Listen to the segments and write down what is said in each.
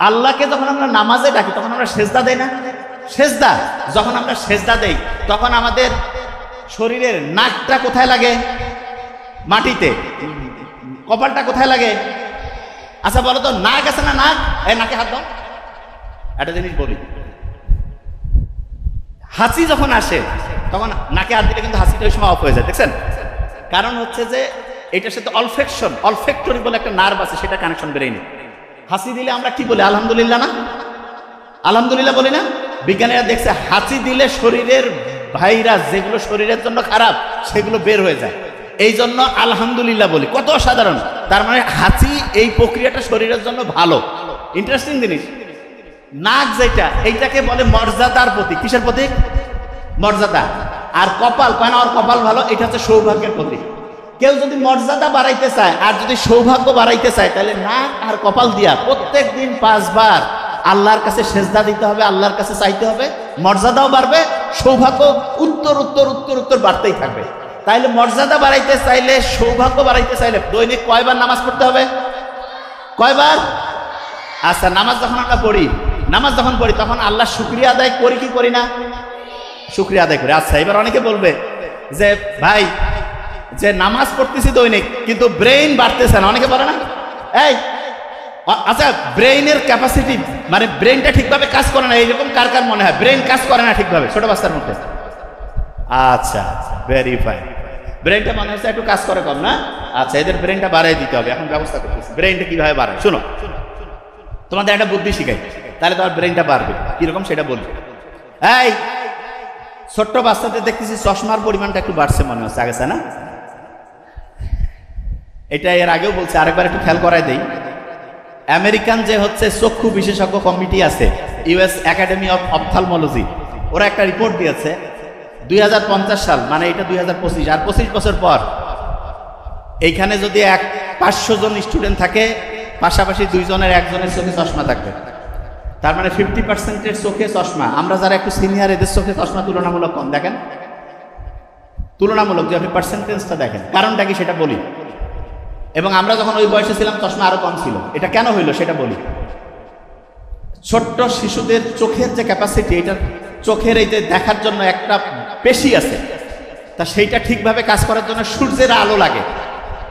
আল্লাহকে যখন আমরা নামাজে ডাকি তখন আমরা সেজদা দেই না? সেজদা, যখন আমরা সেজদা দেই তখন আমাদের শরীরের নাকটা কোথায় লাগে? মাটিতে। কপালটা কোথায় লাগে? আচ্ছা বলো তো, নাক আছে না? নাক, এই নাকে হাত দাও। একটা জিনিস বলি, হাসি যখন আসে তখন নাকে হাত দিলে কিন্তু হাসিটা ওই সময় অফ হয়ে যায়, দেখছেন? কারণ হচ্ছে যে এটার সাথে অলফেক্টরি বলে একটা নার্ভ আছে, সেটা কানেকশন বেরোয়নি। হাসি দিলে আমরা কি বলি? আলহামদুলিল্লাহ না? আলহামদুলিল্লাহ বলি না? বিজ্ঞানীরা দেখছে হাসি দিলে শরীরের ভাইরাস যেগুলো শরীরের জন্য খারাপ সেগুলো বের হয়ে যায়, এই জন্য আলহামদুলিল্লাহ বলি। কত সাধারণ! তার মানে হাসি এই প্রক্রিয়াটা শরীরের জন্য ভালো। ইন্টারেস্টিং জিনিস। নাক যেটা, এইটাকে বলে মর্যাদার প্রতীক। কিসের প্রতীক? মর্যাদা। আর কপাল, কেন ওর কপাল ভালো? এটা হচ্ছে সৌভাগ্যের প্রতীক। কেউ যদি মর্যাদা বাড়াইতে চায় আর যদি সৌভাগ্য বাড়াইতে চায়, তাহলে নাক আর কপাল দিয়া প্রত্যেক দিন 5 বার আল্লাহর কাছে সেজদা দিতে হবে, আল্লাহর কাছে চাইতে হবে। মর্যাদাও বাড়বে, সৌভাগ্য উত্তর উত্তর উত্তর উত্তর বাড়তেই থাকবে। তাইলে মর্যাদা বাড়াইতে চাইলে, সৌভাগ্য বাড়াইতে চাইলে দৈনিক কয়বার নামাজ পড়তে হবে? কয়বার? আচ্ছা, নামাজ যখন আমরা পড়ি, নামাজ যখন পড়ি তখন আল্লাহ শুকরিয়া আদায় করি কি করি না? শুকরিয়া আদায় করি। আচ্ছা, এবার অনেকে বলবে যে ভাই, যে নামাজ পড়তেছি দৈনিক কিন্তু ব্রেইন বাড়তেছে না, অনেকে বলে না? এই আচ্ছা, ব্রেইনের ক্যাপাসিটি মানে ব্রেইনটা ঠিকভাবে কাজ করে না, এইরকম কার কার মনে হয় ব্রেইন কাজ করে না ঠিকভাবে ছোট বাচ্চার মধ্যে? আচ্ছা, ভেরি ফাইন। ব্রেইনটা মনে হচ্ছে একটু কাজ করে কম না? আচ্ছা, এদের ব্রেইনটা বাড়াই দিতে হবে, এখন ব্যবস্থা করতেছি। ব্রেইনটা কিভাবে বাড়ায় শোনো, তোমাদের একটা বুদ্ধি শিখাই, তাহলে তোমার ব্রেইনটা বাড়বে। কিরকম সেটা বলবে। এই ছোট্ট বাচ্চাদের দেখতেছি চশমার পরিমাণটা একটু বাড়ছে মনে হচ্ছে, আগেছে না? এটা এর আগেও বলছে, আরেকবার একটু খেয়াল করাই দেই। আমেরিকান যে হচ্ছে চক্ষু বিশেষজ্ঞ কমিটি আছে, ইউএস একাডেমি অফ অপথ্যালমোলজি, ওরা একটা রিপোর্ট দিয়েছে 2050 সাল, মানে এটা 2025, আর 25 বছর পর এইখানে যদি 500 জন স্টুডেন্ট থাকে, পাশাপাশি 2 জনের 1 জনের চোখে চশমা থাকবে। তার মানে 50%-এর চোখে চশমা। আমরা যারা একটু সিনিয়র, এদের চোখে চশমা তুলনামূলক কম। দেখেন, তুলনামূলক যে আপনি পার্সেন্টেজটা দেখেন, কারণটা কি সেটা বলি। এবং আমরা যখন ওই বয়সে ছিলাম চশমা আরো কম ছিল। এটা কেন হইলো সেটা বলি। ছোট্ট শিশুদের চোখের যে ক্যাপাসিটি, এটা চোখের এই যে দেখার জন্য একটা পেশি আছে, তা সেইটা ঠিকভাবে কাজ করার জন্য সূর্যের আলো লাগে।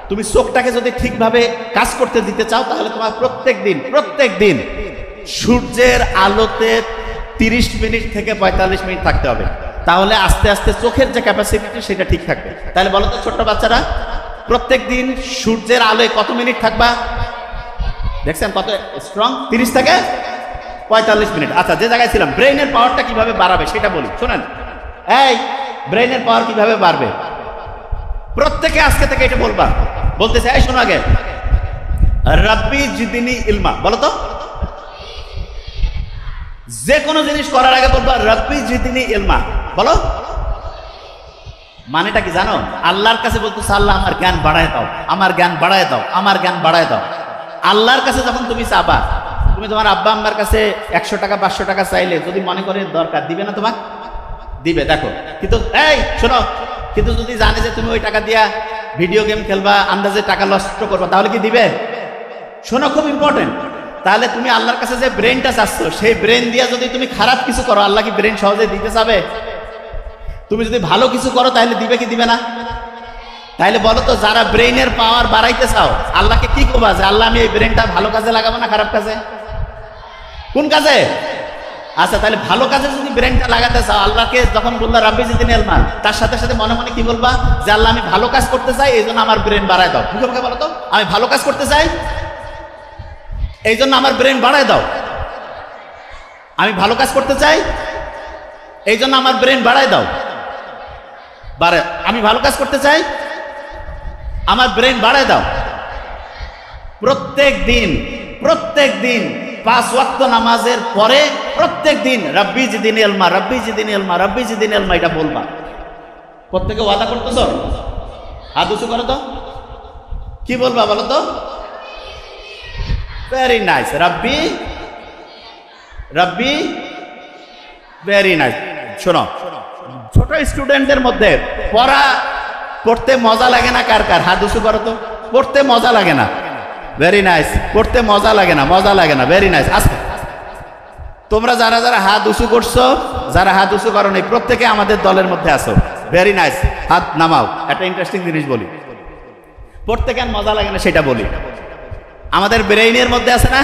তুমি চোখটাকে যদি ঠিকভাবে কাজ করতে দিতে চাও, তাহলে তোমার প্রত্যেক দিন সূর্যের আলোতে 30 মিনিট থেকে 45 মিনিট থাকতে হবে। তাহলে আস্তে আস্তে চোখের যে ক্যাপাসিটি সেটা ঠিক থাকবে। তাহলে বলো তো ছোট্ট বাচ্চারা, প্রত্যেক দিন সূর্যের আলোয় কত মিনিট থাকবা? দেখছেন কত স্ট্রং? 30 থেকে 45 মিনিট। আচ্ছা, যে জায়গায় ছিলাম, ব্রেইনের পাওয়ারটা কিভাবে বাড়াবে সেটা বলি, শোনেন। এই ব্রেইনের পাওয়ার কিভাবে বাড়বে? প্রত্যেকে আজকে থেকে এটা বলবা, বলতেছে। এই শোনো আগে, রাব্বি জিদিনি ইলমা, বলো তো। যে কোনো জিনিস করার আগে বলবা রাব্বি জিদিনি ইলমা, বলো। মানেটা কি জানো? আল্লাহর কাছে বলতেছে, আল্লাহ আমার জ্ঞান বাড়ায় দাও, আমার জ্ঞান বাড়ায় দাও, আমার জ্ঞান বাড়ায় দাও। আল্লাহর কাছে যখন তুমি চাবা, তুমি তোমার আব্বা আম্মার কাছে 100 টাকা 500 টাকা চাইলে যদি মনে করে দরকার, দিবে না? তোমার দিবে, দেখো। কিন্তু এই শোনো, কিন্তু যদি জানে যে তুমি ওই টাকা দিয়া ভিডিও গেম খেলবা, আন্দাজে টাকা নষ্ট করবা, তাহলে কি দিবে? শোনো, খুব ইম্পর্টেন্ট। তাহলে তুমি আল্লাহর কাছে যে ব্রেনটা চাচ্ছ, সেই ব্রেন দিয়া যদি তুমি খারাপ কিছু করো, আল্লাহ কি ব্রেন সহজে দিতে চাবে? তুমি যদি ভালো কিছু করো তাহলে দিবে কি দিবে না? তাহলে বলো তো, যারা ব্রেইনের পাওয়ার বাড়াইতে চাও, আল্লাহকে কি করবা যে আল্লাহ আমি এই ব্রেনটা ভালো কাজে লাগাবো না খারাপ কাজে? কোন কাজে? আচ্ছা, তাহলে ভালো কাজে যদি ব্রেনটা লাগাতে চাও, আল্লাহকে যখন বললা রাব্বি জিদিনি ইলমা, তার সাথে সাথে মনে মনে কি বলবা? যে আল্লাহ আমি ভালো কাজ করতে চাই, এই জন্য আমার ব্রেন বাড়ায় দাও। মুখে মুখে বলো তো, আমি ভালো কাজ করতে চাই, এই জন্য আমার ব্রেন বাড়ায় দাও। আমি ভালো কাজ করতে চাই, এই জন্য আমার ব্রেন বাড়ায় দাও। আমি ভালো কাজ করতে চাই, আমার ব্রেন বাড়ায় দাও। প্রত্যেক দিন 5 ওয়াক্ত নামাজের পরে প্রত্যেক দিন রাব্বি জিদিনি ইলমা, রাব্বি জিদিনি ইলমা, রাব্বি জিদিনি ইলমা, এটা বলবা। প্রত্যেকে ওয়াদা করতেছো? হাত উঁচু করো তো, কি বলবা বলো তো? ভেরি নাইস, রাব্বি রাব্বি, ভেরি নাইস। শোনো, ছোট স্টুডেন্টদের মধ্যে পড়তে মজা লাগে না কার কার? হাত উঁচু করো তো। পড়তে মজা লাগে না? ভেরি নাইস, পড়তে মজা লাগে না, মজা লাগে না, ভেরি নাইস। আচ্ছা, তোমরা যারা যারা হাত উঁচু করছো, যারা হাত উঁচু করো নাই, প্রত্যেকে আমাদের দলের মধ্যে আসো, ভেরি নাইস, হাত নামাও। একটা ইন্টারেস্টিং জিনিস বলি, পড়তে কেন মজা লাগে না সেটা বলি। আমাদের ব্রেইনের মধ্যে আছে না,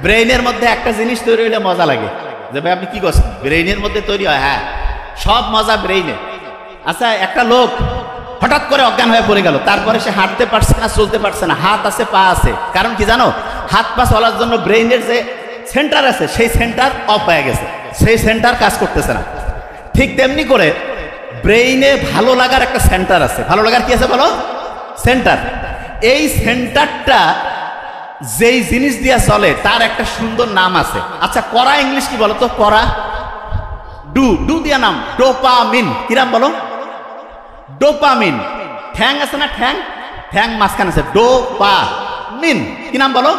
ব্রেইনের মধ্যে একটা জিনিস তৈরি হলে মজা লাগে, যে ভাই আপনি কি করছেন, ব্রেইনের মধ্যে তৈরি হয়, হ্যাঁ সব মজা ব্রেইনে। আচ্ছা, একটা লোক হঠাৎ করে অজ্ঞান হয়ে পড়ে গেল, তারপরে সে হাঁটতে পারছে না, চলতে পারছে না, হাত আছে পা আছে, কারণ কি জানো, হাত পা চলার জন্য ব্রেইনের যে সেন্টার আছে সেই সেন্টার অফ হয়ে গেছে, সেই সেন্টার কাজ করতেছে না। ঠিক তেমনি করে ব্রেইনে ভালো লাগার একটা সেন্টার আছে, ভালো লাগার কি আছে বলো, সেন্টার। এই সেন্টারটা যেই জিনিস দিয়া চলে তার একটা সুন্দর নাম আছে। আচ্ছা, করা ইংলিশ কি বলো তো, করা, ডু, ডু দিয়া নাম ডোপামিন। কি নাম বলো, ডোপামিন। ঠ্যাং আছে না, ঠ্যাং, ঠ্যাং মাঝখানে আছে, ডোপামিন। কি নাম বলো,